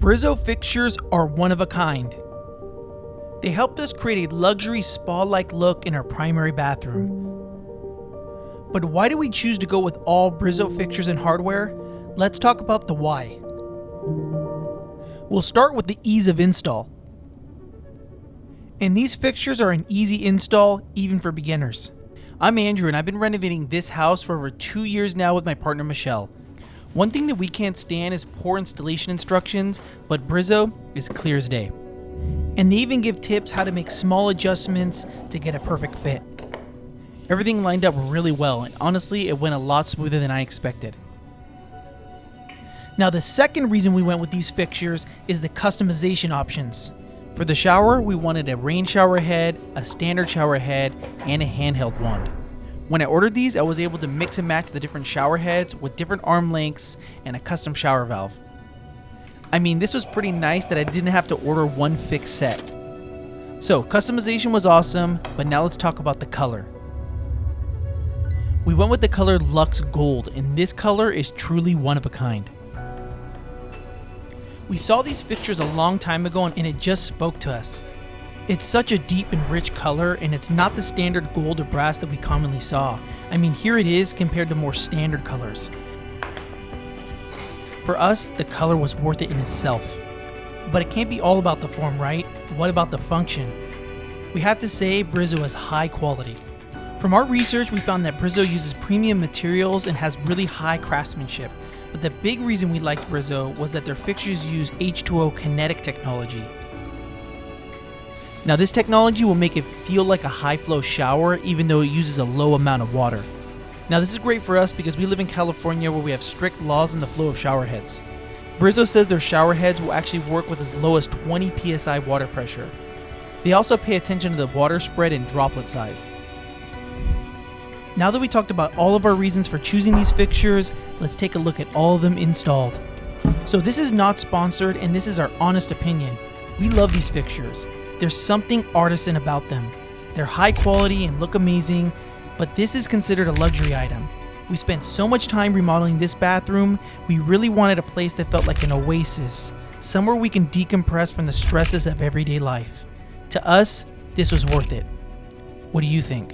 Brizo fixtures are one of a kind. They helped us create a luxury spa-like look in our primary bathroom. But why do we choose to go with all Brizo fixtures and hardware? Let's talk about the why. We'll start with the ease of install. And these fixtures are an easy install, even for beginners. I'm Andrew, and I've been renovating this house for over 2 years now with my partner Michelle. One thing that we can't stand is poor installation instructions, but Brizo is clear as day. And they even give tips how to make small adjustments to get a perfect fit. Everything lined up really well, and honestly, it went a lot smoother than I expected. Now, the second reason we went with these fixtures is the customization options. For the shower, we wanted a rain shower head, a standard shower head, and a handheld wand. When I ordered these, I was able to mix and match the different shower heads with different arm lengths and a custom shower valve. I mean, this was pretty nice that I didn't have to order one fixed set. So, customization was awesome, but now let's talk about the color. We went with the color Luxe Gold, and this color is truly one of a kind. We saw these fixtures a long time ago and it just spoke to us. It's such a deep and rich color, and it's not the standard gold or brass that we commonly saw. I mean, here it is compared to more standard colors. For us, the color was worth it in itself. But it can't be all about the form, right? What about the function? We have to say Brizo is high quality. From our research, we found that Brizo uses premium materials and has really high craftsmanship. But the big reason we liked Brizo was that their fixtures use H2O kinetic technology. Now, this technology will make it feel like a high flow shower even though it uses a low amount of water. Now, this is great for us because we live in California where we have strict laws on the flow of shower heads. Brizo says their shower heads will actually work with as low as 20 psi water pressure. They also pay attention to the water spread and droplet size. Now that we talked about all of our reasons for choosing these fixtures, let's take a look at all of them installed. So this is not sponsored, and this is our honest opinion. We love these fixtures. There's something artisan about them. They're high quality and look amazing, but this is considered a luxury item. We spent so much time remodeling this bathroom, we really wanted a place that felt like an oasis, somewhere we can decompress from the stresses of everyday life. To us, this was worth it. What do you think?